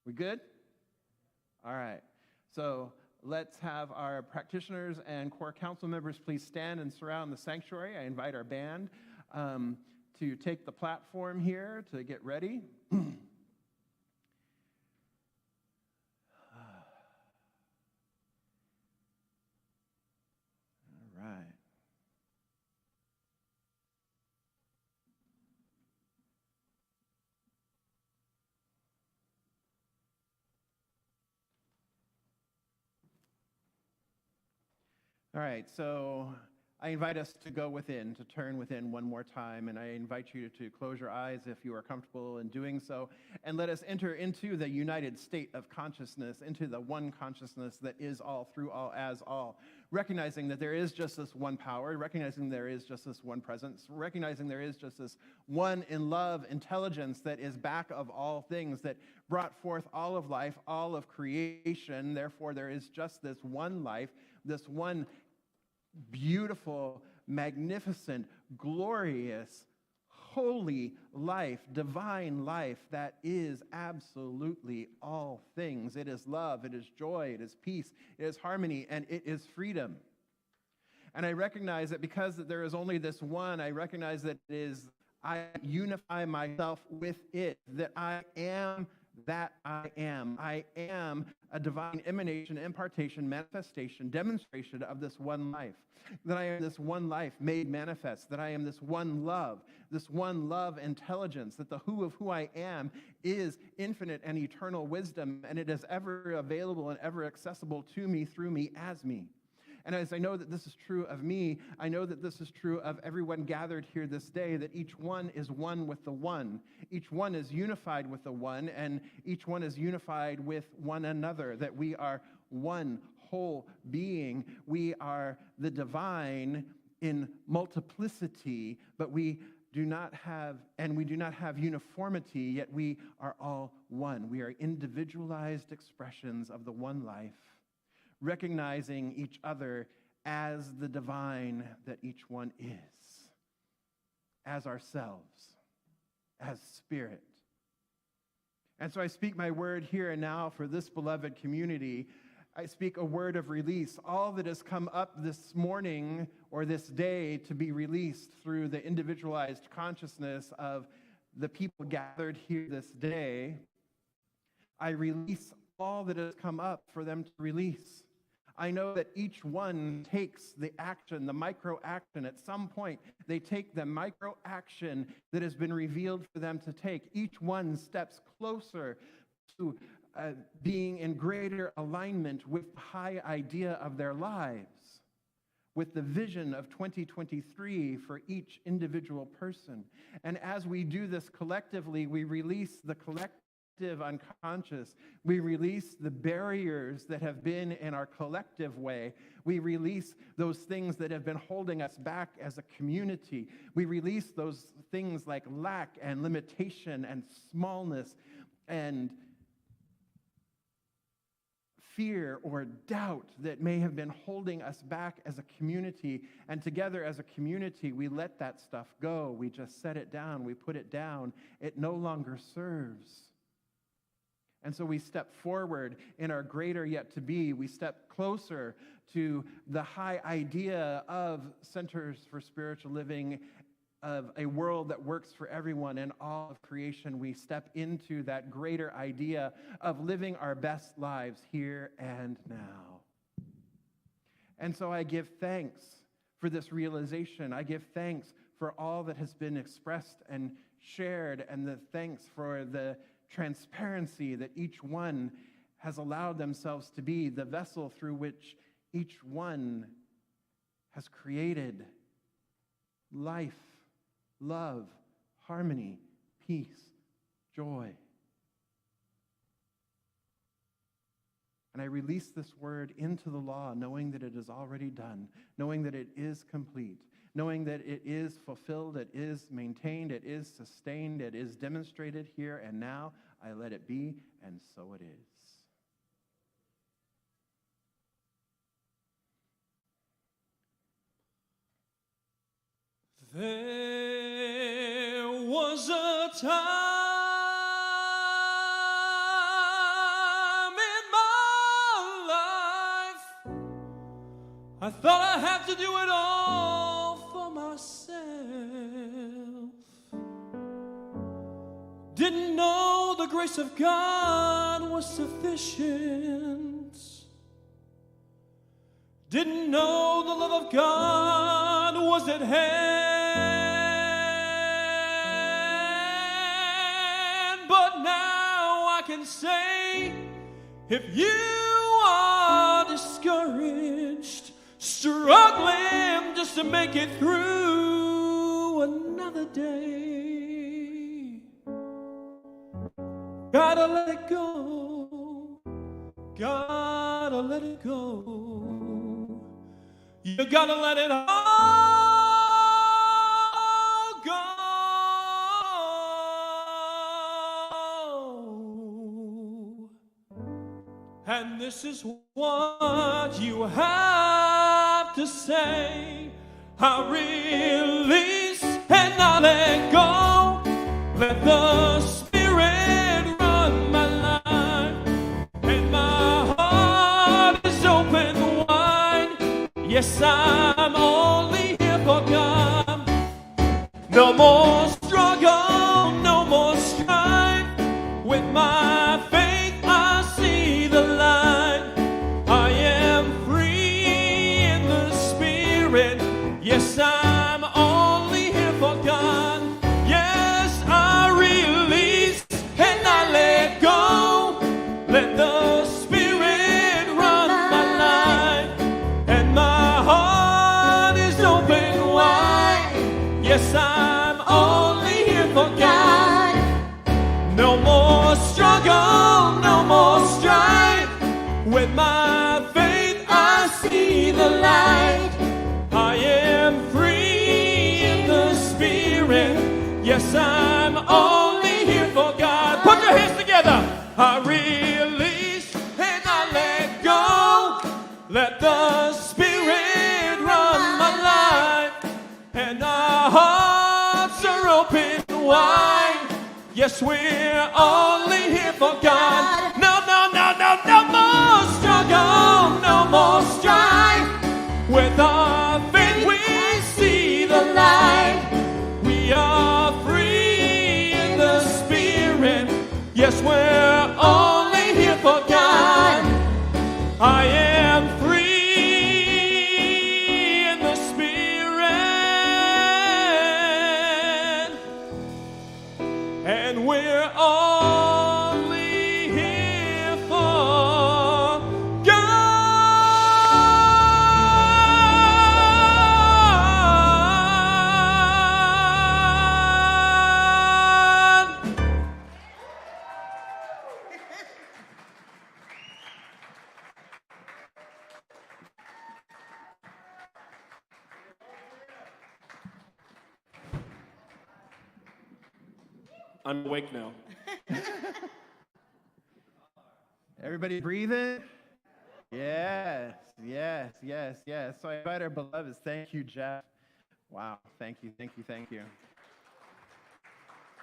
We good? All right. So let's have our practitioners and core council members please stand and surround the sanctuary. I invite our band to take the platform here to get ready. All All right, so I invite us to go within, to turn within one more time, and I invite you to close your eyes if you are comfortable in doing so, and let us enter into the united state of consciousness, into the one consciousness that is all, through all, as all, recognizing that there is just this one power, recognizing there is just this one presence, recognizing there is just this one in love intelligence that is back of all things, that brought forth all of life, all of creation. Therefore, there is just this one life, this one beautiful, magnificent, glorious, holy life, divine life that is absolutely all things. It is love, it is joy, it is peace, it is harmony, and it is freedom. And I recognize that because there is only this one, I recognize that it is, I unify myself with it, that I am that I am. I am a divine emanation, impartation, manifestation, demonstration of this one life. That I am this one life made manifest. That I am this one love intelligence. That the who of who I am is infinite and eternal wisdom, and it is ever available and ever accessible to me, through me, as me. And as I know that this is true of me, I know that this is true of everyone gathered here this day, that each one is one with the one. Each one is unified with the one, and each one is unified with one another, that we are one whole being. We are the divine in multiplicity, but we do not have uniformity, yet we are all one. We are individualized expressions of the one life, recognizing each other as the divine that each one is, as ourselves, as spirit. And so I speak my word here and now for this beloved community. I speak a word of release. All that has come up this morning or this day to be released through the individualized consciousness of the people gathered here this day, I release all that has come up for them to release. I know that each one takes the action, the micro action. At some point, they take the micro action that has been revealed for them to take. Each one steps closer to being in greater alignment with the high idea of their lives, with the vision of 2023 for each individual person. And as we do this collectively, we release the collective unconscious. We release the barriers that have been in our collective way. We release those things that have been holding us back as a community. We release those things like lack and limitation and smallness and fear or doubt that may have been holding us back as a community. And together as a community, we let that stuff go. We just set it down. We put it down. It no longer serves. And so we step forward in our greater yet to be. We step closer to the high idea of Centers for Spiritual Living, of a world that works for everyone and all of creation. We step into that greater idea of living our best lives here and now. And so I give thanks for this realization. I give thanks for all that has been expressed and shared, and the thanks for the transparency that each one has allowed themselves to be, the vessel through which each one has created life, love, harmony, peace, joy. And I release this word into the law, knowing that it is already done, knowing that it is complete, knowing that it is fulfilled, it is maintained, it is sustained, it is demonstrated here and now. I let it be, and so it is. There was a time in my life I thought I had to do it all for myself. Didn't know the grace of God was sufficient. Didn't know the love of God was at hand. But now I can say, if you are discouraged, struggling just to make it through another day. Gotta let it go, gotta let it go. You gotta let it all go. And this is what you have to say. I release and I let go. Let the Spirit run my life. And my heart is open wide. Yes, I'm only here for God. No more struggle, no more strife. With my faith I see the light. I am free in the Spirit. Yes, I'm only here for God. Yes, I release and I let go. Let the Spirit run my life. And my heart is open wide. Yes, I'm only here for God. No more struggle, no more strife. With my faith I see the light. I am free in the Spirit. Yes, I'm only here for God. Put your hands together. I release and I let go. Let the Spirit run my life. And our hearts are open wide. Yes, we're only here for God. No, no, no, no, no more struggle, no more strife. With our faith we see the light. We are free in the Spirit. Yes, we're only here for God. I am free in the Spirit. And we're only here for God. I'm awake now. Everybody breathing? Yes, yes, yes, yes. So I invite our beloveds. Thank you, Jeff. Wow, thank you, thank you, thank you.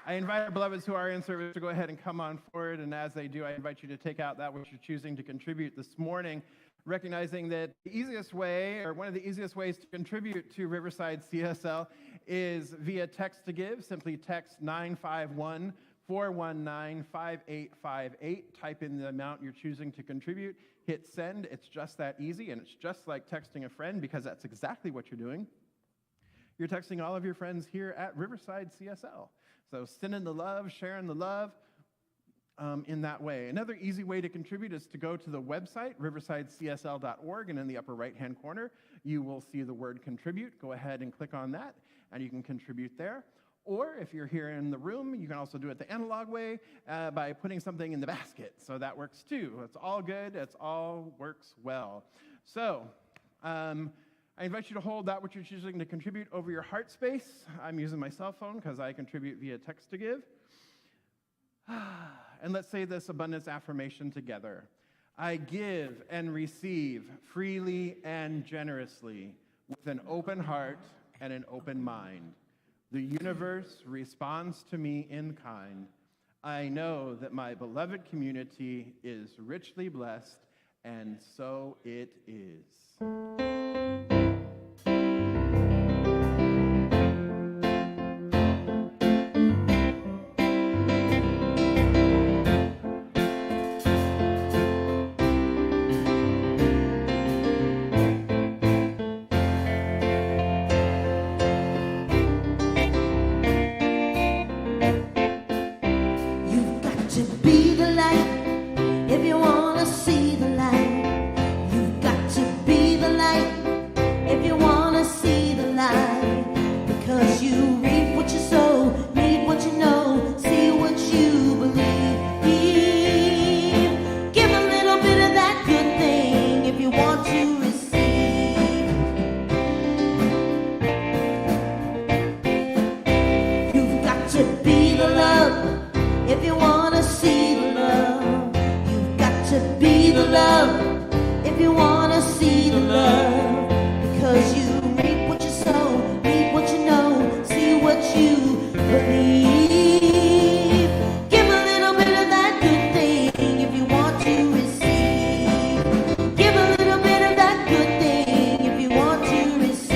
I invite our beloveds who are in service to go ahead and come on forward, and as they do, I invite you to take out that which you're choosing to contribute this morning, recognizing that the easiest way, or one of the easiest ways to contribute to Riverside CSL is via text to give. Simply text 951-419-5858. Type in the amount you're choosing to contribute. Hit send. It's just that easy, and it's just like texting a friend because that's exactly what you're doing. You're texting all of your friends here at Riverside CSL. So sending the love, sharing the love in that way. Another easy way to contribute is to go to the website, riversidecsl.org, and in the upper right-hand corner, you will see the word contribute. Go ahead and click on that, and you can contribute there. Or if you're here in the room, you can also do it the analog way by putting something in the basket. So that works too. It's all good. It's all works well. So I invite you to hold that which you're choosing to contribute over your heart space. I'm using my cell phone because I contribute via text to give. And let's say this abundance affirmation together. I give and receive freely and generously with an open heart and an open mind. The universe responds to me in kind. I know that my beloved community is richly blessed, and so it is. You've got to be the light if you want to see the light. You've got to be the light to be the love. If you wanna see the love, you've got to be the love. If you wanna see the love, because you reap what you sow, reap what you know, see what you believe. Give a little bit of that good thing if you want to receive. Give a little bit of that good thing if you want to receive.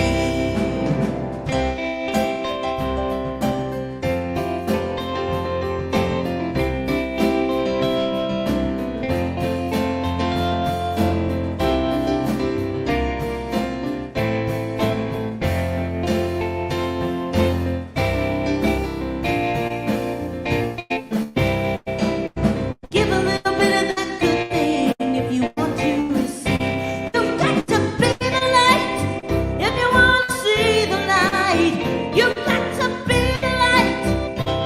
Give a little bit of that good thing if you want to receive. You've got to be the light if you want to see the light. You've got to be the light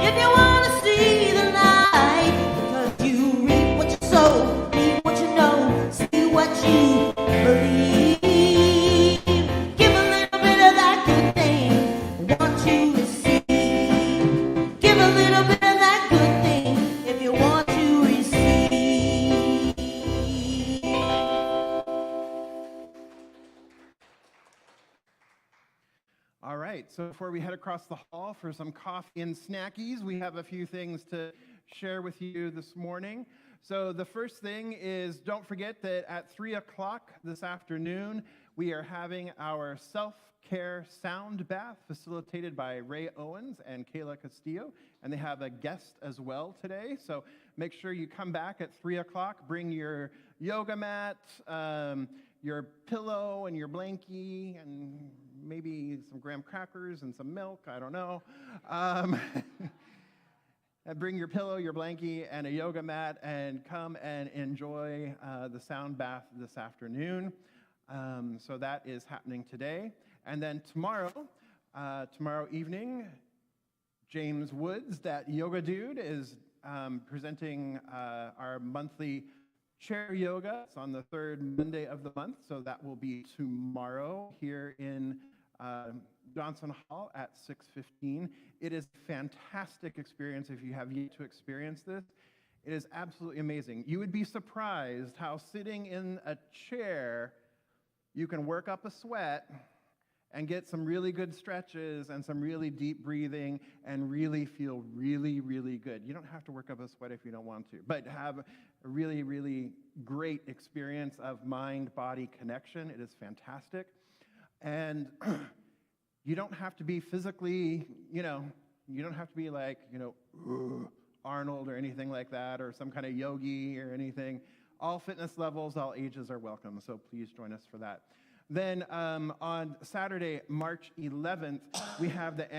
if you want to see the light. Because you reap what you sow, reap what you know, see what you believe. Give a little bit of that good thing, want to receive. Give a little bit of that good thing if you want to receive. All right, so before we head across the hall for some coffee and snackies, we have a few things to share with you this morning. So the first thing is, don't forget that at 3 o'clock this afternoon, we are having our self-care sound bath facilitated by Ray Owens and Kayla Castillo, and they have a guest as well today. So make sure you come back at 3 o'clock, bring your yoga mat, your pillow and your blankie, and maybe some graham crackers and some milk, I don't know. And bring your pillow, your blankie, and a yoga mat, and come and enjoy the sound bath this afternoon. So that is happening today. And then tomorrow evening, James Woods, that yoga dude, is presenting our monthly chair yoga. It's on the third Monday of the month, so that will be tomorrow here in Johnson Hall at 6:15. It is a fantastic experience if you have yet to experience this. It is absolutely amazing. You would be surprised how sitting in a chair, you can work up a sweat and get some really good stretches and some really deep breathing and really feel really, really good. You don't have to work up a sweat if you don't want to, but have a really, really great experience of mind-body connection. It is fantastic. And you don't have to be physically, you don't have to be like, Arnold or anything like that, or some kind of yogi or anything. All fitness levels, all ages are welcome, so please join us for that. Then on Saturday, March 11th, we have the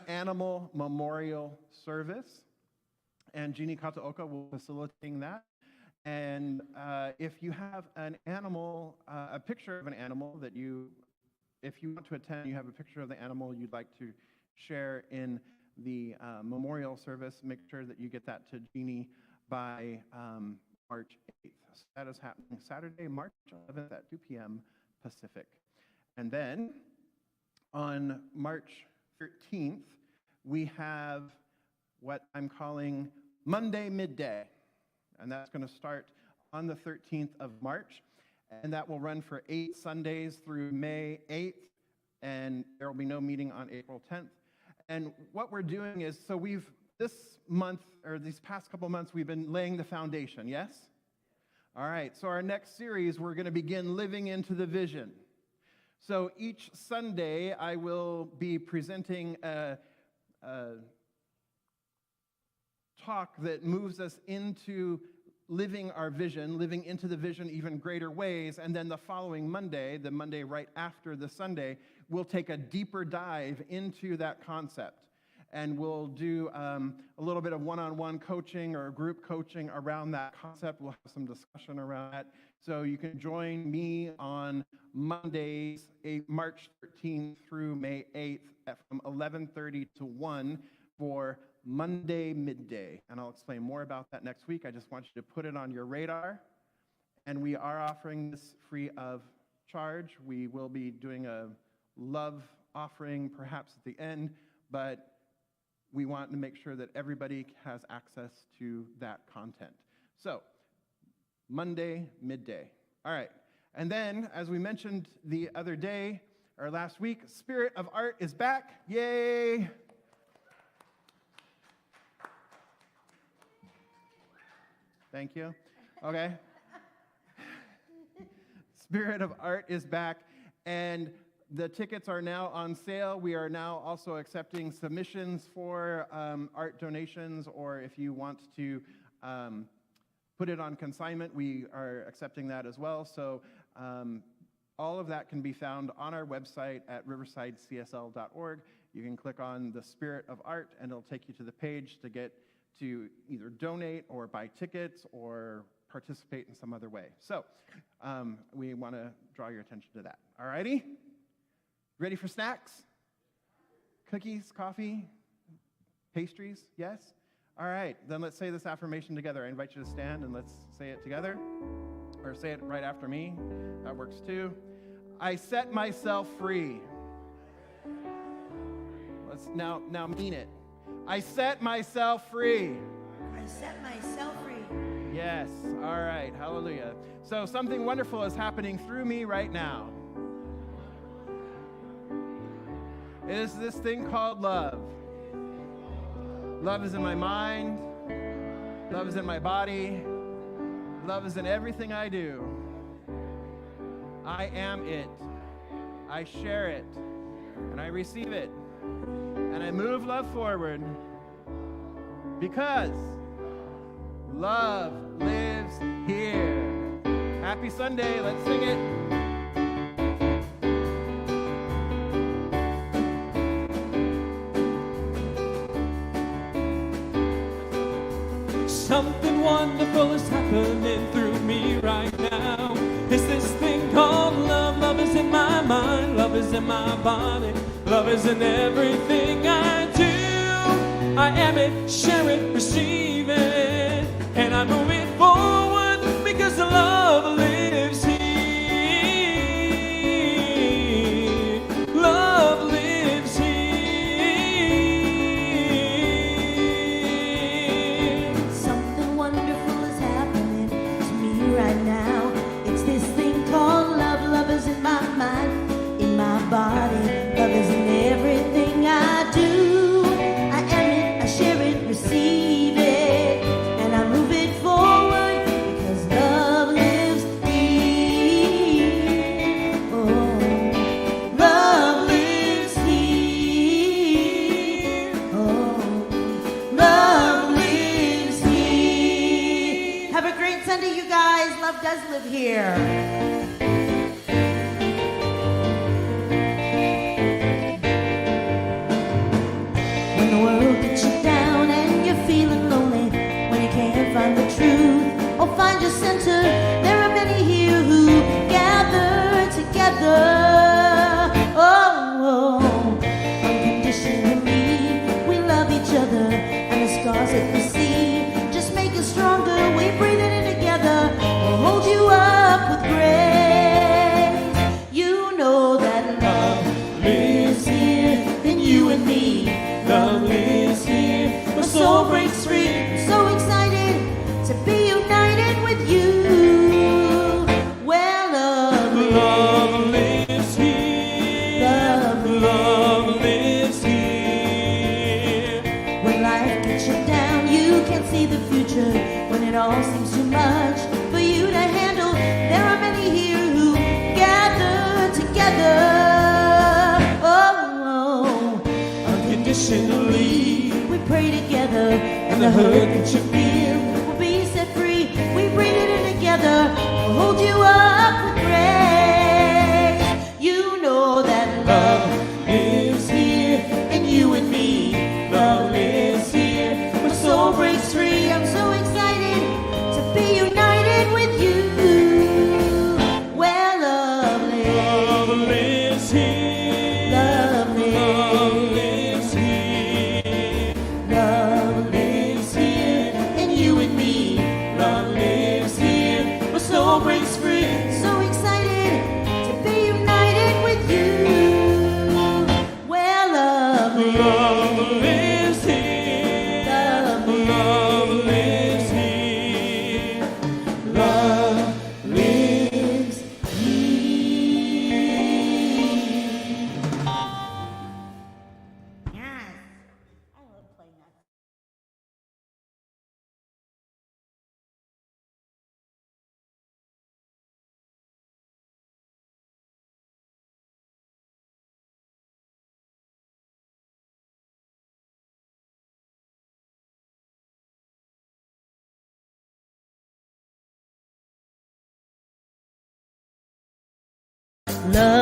animal memorial service, and Jeannie Kataoka will be facilitating that. And if you have an animal, a picture of an animal that if you want to attend, you have a picture of the animal you'd like to share in the memorial service, make sure that you get that to Jeannie by March 8th. So that is happening Saturday, March 11th at 2 p.m. Pacific. And then on March 13th, we have what I'm calling Monday Midday. And that's going to start on the 13th of March. And that will run for 8 Sundays through May 8th. And there will be no meeting on April 10th. And what we're doing is, so this month, or these past couple months, we've been laying the foundation, yes? All right, so our next series, we're going to begin living into the vision. So each Sunday, I will be presenting a talk that moves us into living our vision, living into the vision even greater ways, and then the following Monday, the Monday right after the Sunday, we'll take a deeper dive into that concept. And we'll do a little bit of one-on-one coaching or group coaching around that concept. We'll have some discussion around that. So you can join me on Mondays, March 13th through May 8th from 11:30 to 1 for Monday Midday. And I'll explain more about that next week. I just want you to put it on your radar. And we are offering this free of charge. We will be doing a love offering perhaps at the end, but we want to make sure that everybody has access to that content. So, Monday, midday. All right. And then, as we mentioned the other day, or last week, Spirit of Art is back. Yay! Thank you. Okay. Spirit of Art is back, and the tickets are now on sale. We are now also accepting submissions for art donations, or if you want to put it on consignment, we are accepting that as well. So all of that can be found on our website at riversidecsl.org. You can click on the Spirit of Art, and it'll take you to the page to get to either donate or buy tickets or participate in some other way. So we want to draw your attention to that. All righty? Ready for snacks? Cookies, coffee, pastries? Yes? All right, then let's say this affirmation together. I invite you to stand and let's say it together. Or say it right after me. That works too. I set myself free. Let's now mean it. I set myself free. I set myself free. Yes, all right, hallelujah. So something wonderful is happening through me right now. It is this thing called love. Love is in my mind. Love is in my body. Love is in everything I do. I am it. I share it. And I receive it. And I move love forward because love lives here. Happy Sunday. Let's sing it. Something wonderful is happening through me right now. It's this thing called love. Love is in my mind. Love is in my body. Love is in everything I do. I am it, share it, receive it. And I move it forward because love lives here. Love lives here. Something wonderful is happening to me right now. It's this thing called love. Love is in my mind, in my body. Love is in everything I do. I am it, I share it, receive it, and I move it forward because love lives here. Oh, love lives here. Oh, love lives here. Have a great Sunday, you guys. Love does live here. When the world gets you down and you're feeling lonely, when you can't find the truth or find your center, there are many here who gather together. Oh, unconditionally, we love each other, and the scars that we see just make us stronger. We breathe it in together. We'll hold you up with grace. You know that love lives here in you and me. Love lives here. My soul breaks free. I'm so excited to be united with you. Well, Love lives here. Love lives here. when life gets you down, you can't see the future. When it all seems too much for you to handle, there are many here who gather together. Oh, Unconditionally. we pray together, and the hurt that you feel will be set free. We breathe it in together. We'll hold you up with grace. You know that love lives here. in you and me. Love lives here. My soul breaks free. I'm so excited to be united with you. Well, love Love lives. lives here. Love Love lives. lives here. Love lives here in you and me. Love lives here. My soul breaks free. love